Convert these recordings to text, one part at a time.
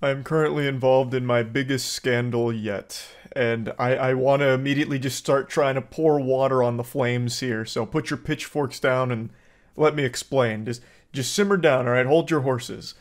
I'm currently involved in my biggest scandal yet, and I want to immediately just start trying to pour water on the flames here, so put your pitchforks down and let me explain. Just simmer down, alright? Hold your horses.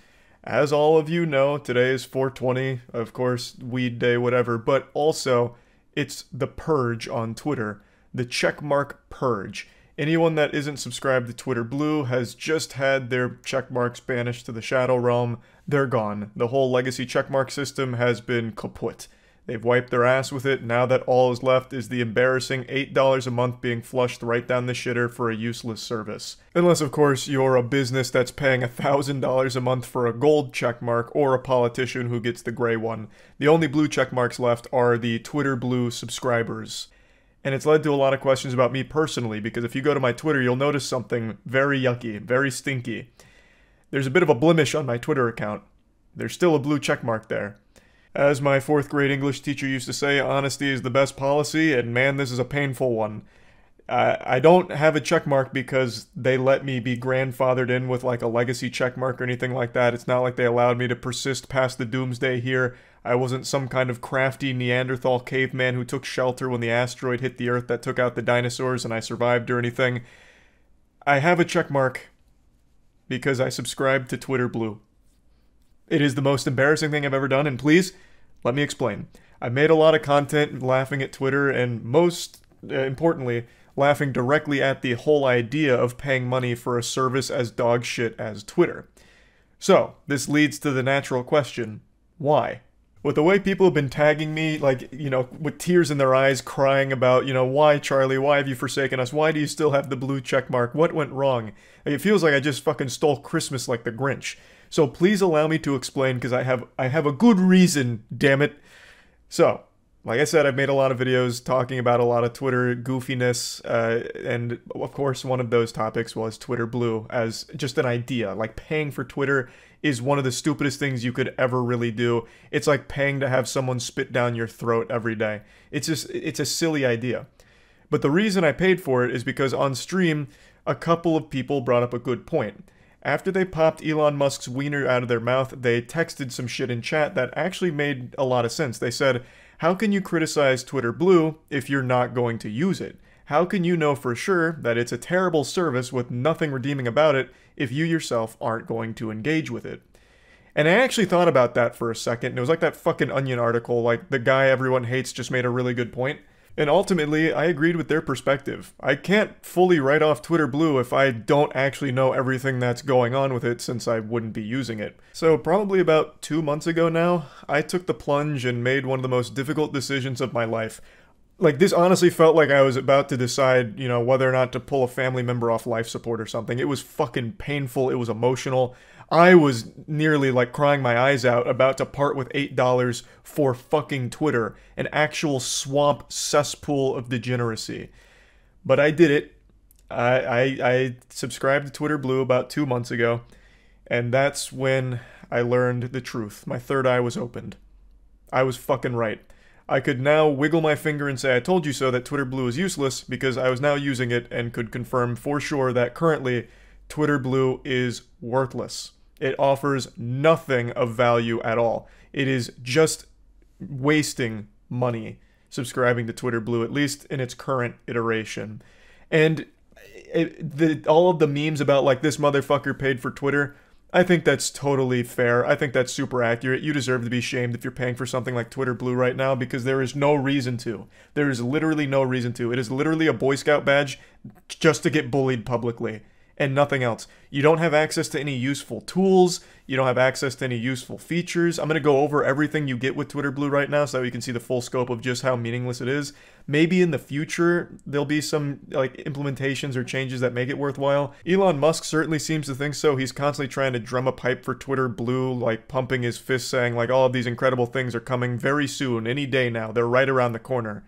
As all of you know, today is 420, of course, weed day, whatever, but also, it's the purge on Twitter. The checkmark purge. Anyone that isn't subscribed to Twitter Blue has just had their checkmarks banished to the Shadow Realm. They're gone. The whole legacy checkmark system has been kaput. They've wiped their ass with it. Now that all is left is the embarrassing $8 a month being flushed right down the shitter for a useless service. Unless, of course, you're a business that's paying $1,000 a month for a gold checkmark or a politician who gets the gray one. The only blue checkmarks left are the Twitter Blue subscribers. And it's led to a lot of questions about me personally, because if you go to my Twitter, you'll notice something very yucky, very stinky. There's a bit of a blemish on my Twitter account. There's still a blue checkmark there. As my 4th grade English teacher used to say, honesty is the best policy, and man, this is a painful one. I don't have a checkmark because they let me be grandfathered in with like a legacy checkmark or anything like that. It's not like they allowed me to persist past the doomsday here. I wasn't some kind of crafty Neanderthal caveman who took shelter when the asteroid hit the Earth that took out the dinosaurs and I survived or anything. I have a checkmark because I subscribe to Twitter Blue. It is the most embarrassing thing I've ever done, and please, let me explain. I made a lot of content laughing at Twitter, and most importantly, laughing directly at the whole idea of paying money for a service as dog shit as Twitter. So, this leads to the natural question, why? With the way people have been tagging me, like, you know, with tears in their eyes, crying about, you know, why, Charlie, why have you forsaken us? Why do you still have the blue check mark? What went wrong? Like, it feels like I just fucking stole Christmas like the Grinch. So please allow me to explain, because I have a good reason, damn it. So, like I said, I've made a lot of videos talking about a lot of Twitter goofiness, and of course one of those topics was Twitter Blue as just an idea. Like, paying for Twitter is one of the stupidest things you could ever really do. It's like paying to have someone spit down your throat every day. It's a silly idea. But the reason I paid for it is because on stream, a couple of people brought up a good point. After they popped Elon Musk's wiener out of their mouth, they texted some shit in chat that actually made a lot of sense. They said, how can you criticize Twitter Blue if you're not going to use it? How can you know for sure that it's a terrible service with nothing redeeming about it if you yourself aren't going to engage with it? And I actually thought about that for a second, and it was like that fucking Onion article, like the guy everyone hates just made a really good point. And ultimately, I agreed with their perspective. I can't fully write off Twitter Blue if I don't actually know everything that's going on with it, since I wouldn't be using it. So probably about 2 months ago now, I took the plunge and made one of the most difficult decisions of my life. Like, this honestly felt like I was about to decide, you know, whether or not to pull a family member off life support or something. It was fucking painful, it was emotional. I was nearly like crying my eyes out about to part with $8 for fucking Twitter, an actual swamp cesspool of degeneracy. But I did it. I subscribed to Twitter Blue about 2 months ago, and that's when I learned the truth. My third eye was opened. I was fucking right. I could now wiggle my finger and say I told you so that Twitter Blue is useless because I was now using it and could confirm for sure that currently Twitter Blue is worthless. It offers nothing of value at all. It is just wasting money subscribing to Twitter Blue, at least in its current iteration. And all of the memes about like this motherfucker paid for Twitter, I think that's totally fair. I think that's super accurate. You deserve to be shamed if you're paying for something like Twitter Blue right now because there is no reason to. There is literally no reason to. It is literally a Boy Scout badge just to get bullied publicly. And nothing else. You don't have access to any useful tools. You don't have access to any useful features. I'm going to go over everything you get with Twitter Blue right now so you can see the full scope of just how meaningless it is. Maybe in the future there'll be some like implementations or changes that make it worthwhile. Elon Musk certainly seems to think so. He's constantly trying to drum a pipe for Twitter Blue, like pumping his fist saying like all of these incredible things are coming very soon, any day now. They're right around the corner.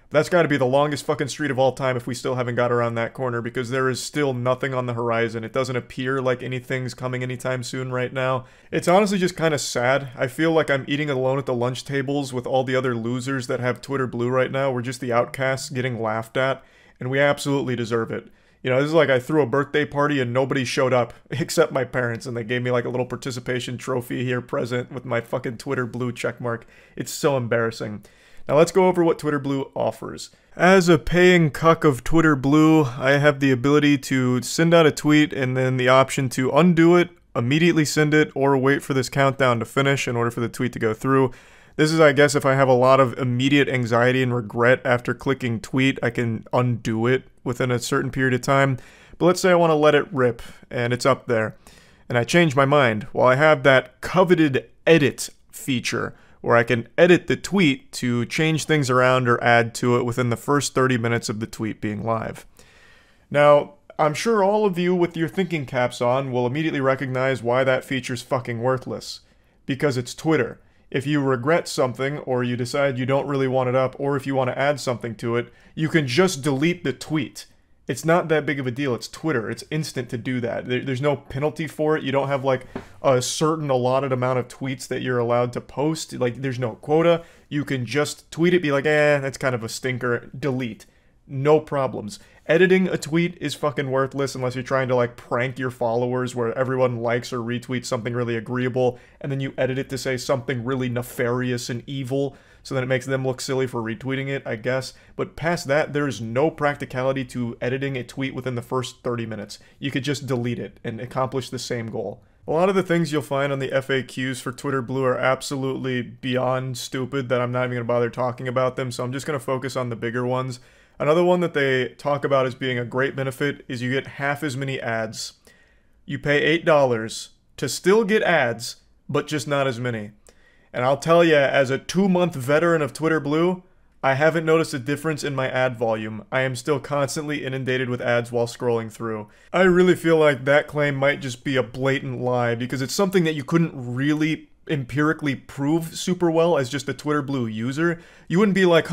That's got to be the longest fucking street of all time if we still haven't got around that corner, because there is still nothing on the horizon. It doesn't appear like anything's coming anytime soon right now. It's honestly just kind of sad. I feel like I'm eating alone at the lunch tables with all the other losers that have Twitter Blue right now. We're just the outcasts getting laughed at, and we absolutely deserve it. You know, this is like I threw a birthday party and nobody showed up except my parents, and they gave me like a little participation trophy here present with my fucking Twitter Blue checkmark. It's so embarrassing. Now let's go over what Twitter Blue offers. As a paying cuck of Twitter Blue, I have the ability to send out a tweet and then the option to undo it, immediately send it, or wait for this countdown to finish in order for the tweet to go through. This is, I guess, if I have a lot of immediate anxiety and regret after clicking tweet, I can undo it within a certain period of time. But let's say I want to let it rip, and it's up there, and I change my mind. Well, I have that coveted edit feature, where I can edit the tweet to change things around or add to it within the first 30 minutes of the tweet being live. Now, I'm sure all of you with your thinking caps on will immediately recognize why that feature's fucking worthless. Because it's Twitter. If you regret something, or you decide you don't really want it up, or if you want to add something to it, you can just delete the tweet. It's not that big of a deal. It's Twitter. It's instant to do that. There's no penalty for it. You don't have like a certain allotted amount of tweets that you're allowed to post. Like there's no quota. You can just tweet it, be like, that's kind of a stinker, delete. No problems. Editing a tweet is fucking worthless unless you're trying to like prank your followers where everyone likes or retweets something really agreeable and then you edit it to say something really nefarious and evil so then it makes them look silly for retweeting it, I guess. But past that, there's no practicality to editing a tweet within the first 30 minutes. You could just delete it and accomplish the same goal. A lot of the things you'll find on the FAQs for Twitter Blue are absolutely beyond stupid that I'm not even going to bother talking about them, so I'm just going to focus on the bigger ones. Another one that they talk about as being a great benefit is you get half as many ads. You pay $8 to still get ads, but just not as many. And I'll tell you, as a 2-month veteran of Twitter Blue, I haven't noticed a difference in my ad volume. I am still constantly inundated with ads while scrolling through. I really feel like that claim might just be a blatant lie because it's something that you couldn't really empirically prove super well as just a Twitter Blue user. You wouldn't be like,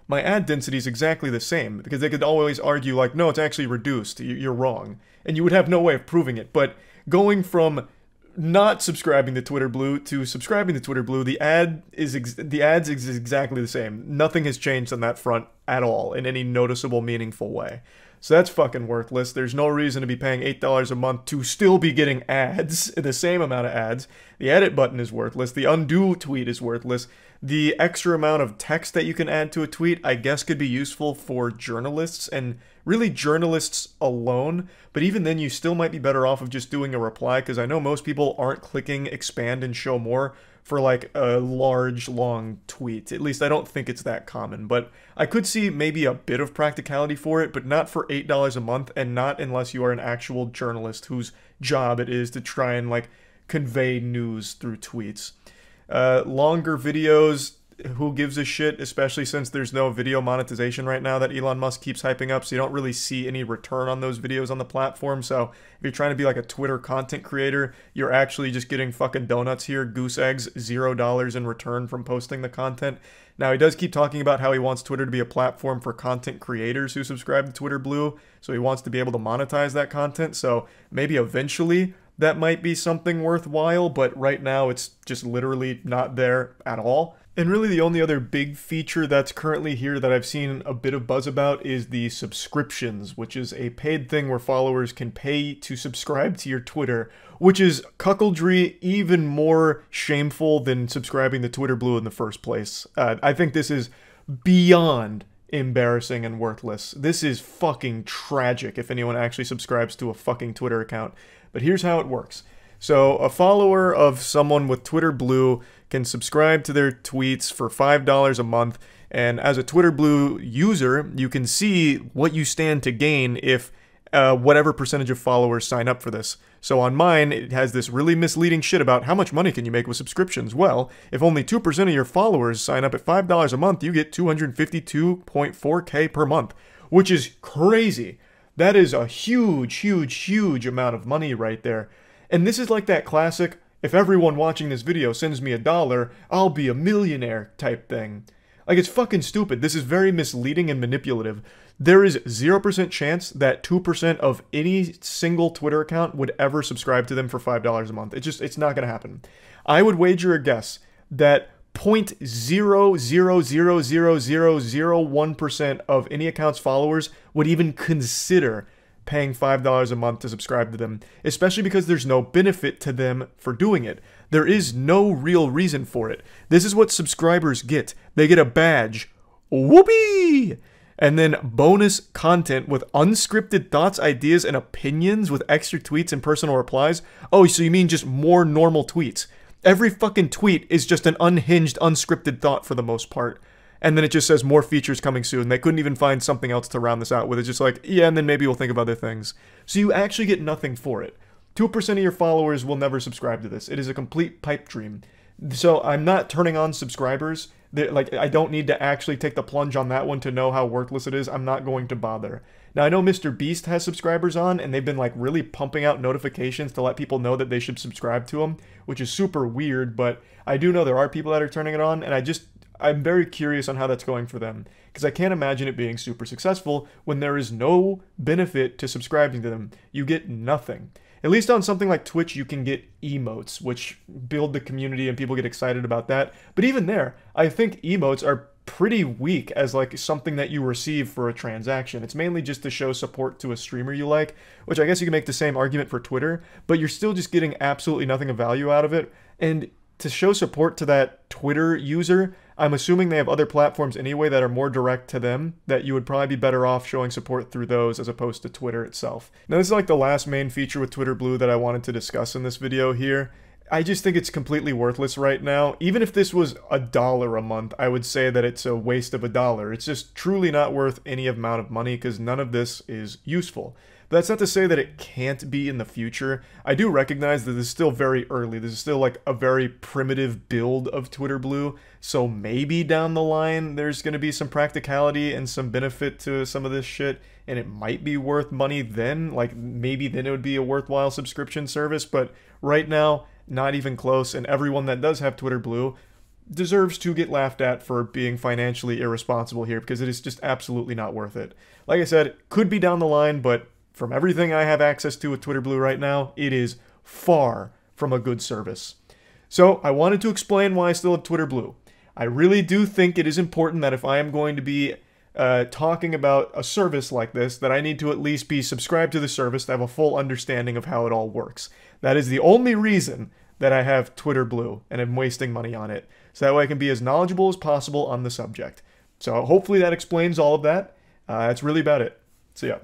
my ad density is exactly the same, because they could always argue like, no, it's actually reduced, you're wrong. And you would have no way of proving it. But going from not subscribing to Twitter Blue to subscribing to Twitter Blue, the ads is exactly the same. Nothing has changed on that front at all in any noticeable, meaningful way. So that's fucking worthless. There's no reason to be paying $8 a month to still be getting ads, the same amount of ads. The edit button is worthless. The undo tweet is worthless. The extra amount of text that you can add to a tweet, I guess, could be useful for journalists, and really journalists alone. But even then, you still might be better off of just doing a reply, because I know most people aren't clicking expand and show more for like a large, long tweet. At least I don't think it's that common. But I could see maybe a bit of practicality for it, but not for $8 a month, and not unless you are an actual journalist whose job it is to try and like convey news through tweets. Longer videos, who gives a shit, especially since there's no video monetization right now that Elon Musk keeps hyping up, so you don't really see any return on those videos on the platform. So if you're trying to be like a Twitter content creator, you're actually just getting fucking donuts here, goose eggs, $0 in return from posting the content. Now, he does keep talking about how he wants Twitter to be a platform for content creators who subscribe to Twitter Blue, so he wants to be able to monetize that content, so maybe eventually that might be something worthwhile, but right now it's just literally not there at all. And really the only other big feature that's currently here that I've seen a bit of buzz about is the subscriptions, which is a paid thing where followers can pay to subscribe to your Twitter, which is cuckoldry, even more shameful than subscribing to Twitter Blue in the first place. I think this is beyond embarrassing and worthless. This is fucking tragic if anyone actually subscribes to a fucking Twitter account. But here's how it works. So a follower of someone with Twitter Blue can subscribe to their tweets for $5 a month, and as a Twitter Blue user, you can see what you stand to gain if whatever percentage of followers sign up for this. So on mine, it has this really misleading shit about how much money can you make with subscriptions. Well, if only 2% of your followers sign up at $5 a month, you get $252.4K per month, which is crazy. That is a huge, huge, huge amount of money right there. And this is like that classic, if everyone watching this video sends me $1, I'll be a millionaire type thing. Like, it's fucking stupid. This is very misleading and manipulative. There is 0% chance that 2% of any single Twitter account would ever subscribe to them for $5 a month. It's not going to happen. I would wager a guess that 0.0000001% of any account's followers would even consider paying $5 a month to subscribe to them, especially because there's no benefit to them for doing it. There is no real reason for it. This is what subscribers get. They get a badge. Whoopee! And then bonus content with unscripted thoughts, ideas, and opinions with extra tweets and personal replies. Oh, so you mean just more normal tweets? Every fucking tweet is just an unhinged, unscripted thought for the most part. And then it just says more features coming soon. They couldn't even find something else to round this out with. It's just like, yeah, and then maybe we'll think of other things. So you actually get nothing for it. 2% of your followers will never subscribe to this. It is a complete pipe dream. So I'm not turning on subscribers. Like, I don't need to actually take the plunge on that one to know how worthless it is. I'm not going to bother. Now, I know Mr. Beast has subscribers on, and they've been, like, really pumping out notifications to let people know that they should subscribe to him, which is super weird, but I do know there are people that are turning it on, and I'm very curious on how that's going for them, because I can't imagine it being super successful when there is no benefit to subscribing to them. You get nothing. At least on something like Twitch, you can get emotes, which build the community and people get excited about that. But even there, I think emotes are pretty weak as like something that you receive for a transaction. It's mainly just to show support to a streamer you like, which I guess you can make the same argument for Twitter, but you're still just getting absolutely nothing of value out of it. And to show support to that Twitter user, I'm assuming they have other platforms anyway that are more direct to them, that you would probably be better off showing support through those as opposed to Twitter itself. Now, this is like the last main feature with Twitter Blue that I wanted to discuss in this video here. I just think it's completely worthless right now. Even if this was $1 a month, I would say that it's a waste of $1. It's just truly not worth any amount of money because none of this is useful. But that's not to say that it can't be in the future. I do recognize that this is still very early. This is still like a very primitive build of Twitter Blue. So maybe down the line there's going to be some practicality and some benefit to some of this shit. And it might be worth money then. Like maybe then it would be a worthwhile subscription service. But right now, not even close. And everyone that does have Twitter Blue deserves to get laughed at for being financially irresponsible here because it is just absolutely not worth it. Like I said, it could be down the line, but from everything I have access to with Twitter Blue right now, it is far from a good service. So I wanted to explain why I still have Twitter Blue. I really do think it is important that if I am going to be talking about a service like this, that I need to at least be subscribed to the service to have a full understanding of how it all works. That is the only reason that I have Twitter Blue and am wasting money on it. So that way I can be as knowledgeable as possible on the subject. So hopefully that explains all of that. That's really about it. See ya.